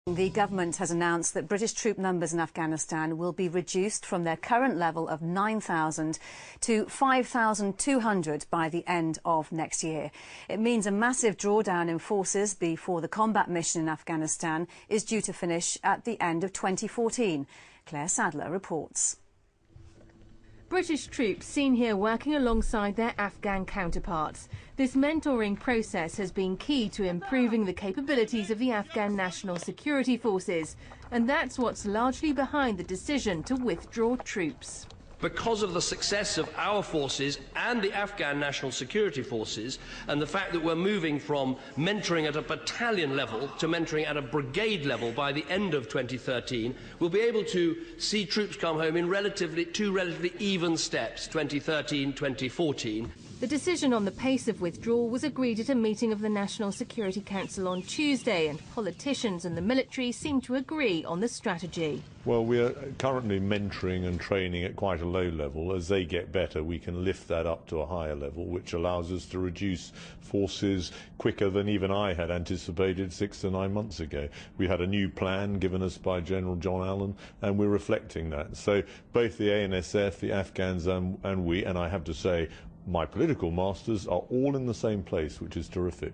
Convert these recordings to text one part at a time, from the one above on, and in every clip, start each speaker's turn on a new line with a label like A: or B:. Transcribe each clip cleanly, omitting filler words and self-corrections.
A: The government has announced that British troop numbers in Afghanistan will be reduced from their current level of 9,000 to 5,200 by the end of next year. It means a massive drawdown in forces before the combat mission in Afghanistan is due to finish at the end of 2014. Claire Sadler reports.
B: British troops seen here working alongside their Afghan counterparts. This mentoring process has been key to improving the capabilities of the Afghan National Security Forces, and that's what's largely behind the decision to withdraw troops.
C: Because of the success of our forces and the Afghan National Security Forces, and the fact that we're moving from mentoring at a battalion level to mentoring at a brigade level by the end of 2013, we'll be able to see troops come home in two relatively even steps, 2013-2014.
B: The decision on the pace of withdrawal was agreed at a meeting of the National Security Council on Tuesday, and politicians and the military seem to agree on the strategy.
D: Well, we are currently mentoring and training at quite a low level. As they get better, we can lift that up to a higher level, which allows us to reduce forces quicker than even I had anticipated 6 to 9 months ago. We had a new plan given us by General John Allen, and we're reflecting that. So both the ANSF, the Afghans and we, and I have to say, my political masters are all in the same place, which is terrific.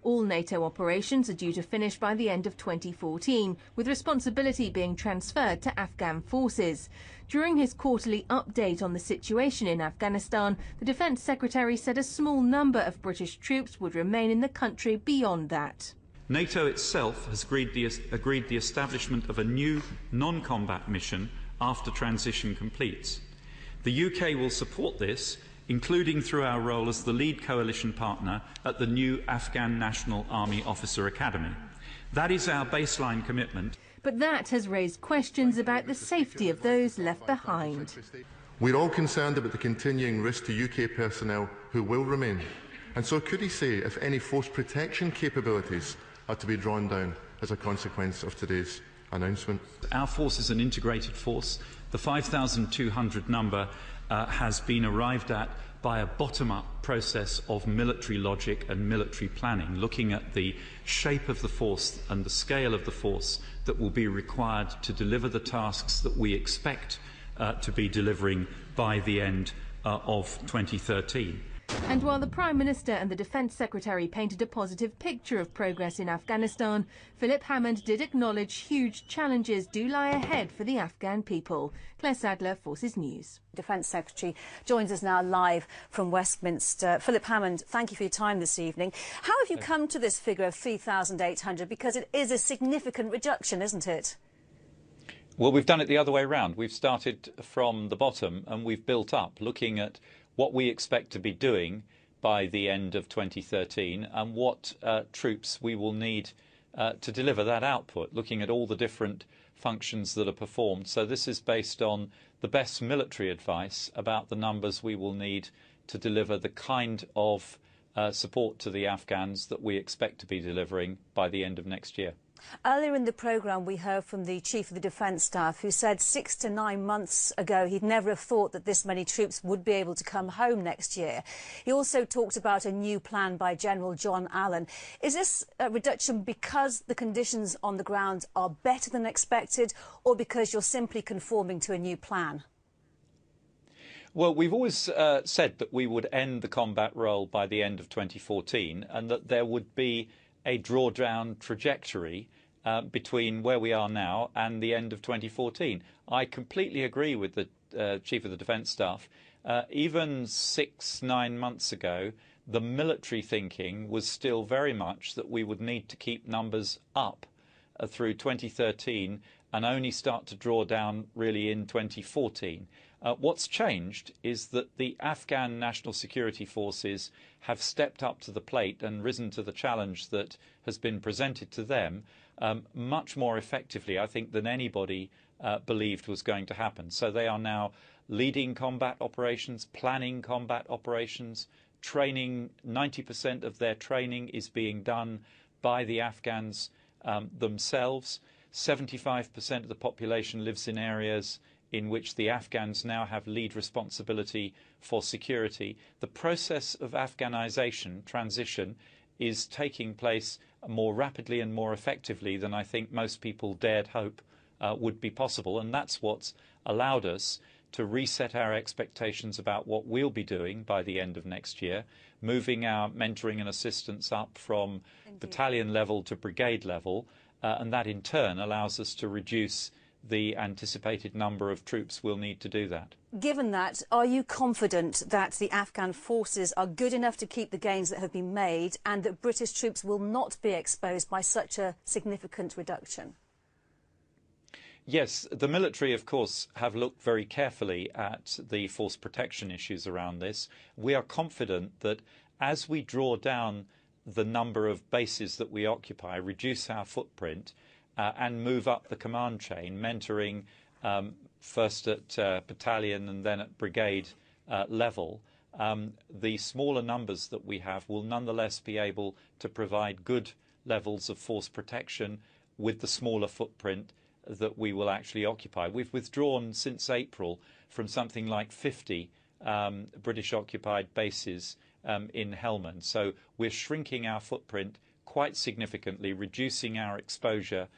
B: All NATO operations are due to finish by the end of 2014, with responsibility being transferred to Afghan forces. During his quarterly update on the situation in Afghanistan, the Defence Secretary said a small number of British troops would remain in the country beyond that.
E: NATO itself has agreed the establishment of a new non-combat mission after transition completes. The UK will support this, including through our role as the lead coalition partner at the new Afghan National Army Officer Academy. That is our baseline commitment.
B: But that has raised questions about the safety of those left behind.
F: We're all concerned about the continuing risk to UK personnel who will remain. And so could he say if any force protection capabilities are to be drawn down as a consequence of today's announcement?
E: Our force is an integrated force. The 5,200 number has been arrived at by a bottom-up process of military logic and military planning, looking at the shape of the force and the scale of the force that will be required to deliver the tasks that we expect to be delivering by the end of 2013.
B: And while the Prime Minister and the Defence Secretary painted a positive picture of progress in Afghanistan, Philip Hammond did acknowledge huge challenges do lie ahead for the Afghan people. Claire Sadler, Forces News.
A: Defence Secretary joins us now live from Westminster. Philip Hammond, thank you for your time this evening. How have you come to this figure of 3,800? Because it is a significant reduction, isn't it?
G: Well, we've done it the other way around. We've started from the bottom and we've built up, looking at what we expect to be doing by the end of 2013 and what troops we will need to deliver that output, looking at all the different functions that are performed. So this is based on the best military advice about the numbers we will need to deliver the kind of support to the Afghans that we expect to be delivering by the end of next year.
A: Earlier in the programme we heard from the Chief of the Defence Staff, who said 6 to 9 months ago he'd never have thought that this many troops would be able to come home next year. He also talked about a new plan by General John Allen. Is this a reduction because the conditions on the ground are better than expected, or because you're simply conforming to a new plan?
G: Well, we've always said that we would end the combat role by the end of 2014 and that there would be a drawdown trajectory between where we are now and the end of 2014. I completely agree with the Chief of the Defence Staff. Even 6-9 months ago, the military thinking was still very much that we would need to keep numbers up through 2013 and only start to draw down really in 2014. What's changed is that the Afghan National Security Forces have stepped up to the plate and risen to the challenge that has been presented to them much more effectively, I think, than anybody believed was going to happen. So they are now leading combat operations, planning combat operations, training. 90% of their training is being done by the Afghans themselves. 75% of the population lives in areas in which the Afghans now have lead responsibility for security. The process of Afghanisation, transition, is taking place more rapidly and more effectively than I think most people dared hope would be possible. And that's what's allowed us to reset our expectations about what we'll be doing by the end of next year, moving our mentoring and assistance up from battalion level to brigade level, and that in turn allows us to reduce the anticipated number of troops we'll need to do that.
A: Given that, are you confident that the Afghan forces are good enough to keep the gains that have been made and that British troops will not be exposed by such a significant reduction?
G: Yes, the military, of course, have looked very carefully at the force protection issues around this. We are confident that as we draw down the number of bases that we occupy, reduce our footprint, and move up the command chain, mentoring first at battalion and then at brigade level, the smaller numbers that we have will nonetheless be able to provide good levels of force protection with the smaller footprint that we will actually occupy. We've withdrawn since April from something like 50 British occupied bases in Helmand. So we're shrinking our footprint quite significantly, reducing our exposure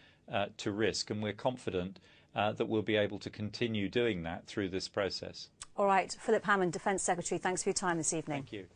G: to risk, and we're confident that we'll be able to continue doing that through this process.
A: All right, Philip Hammond, Defence Secretary, thanks for your time this evening.
G: Thank you.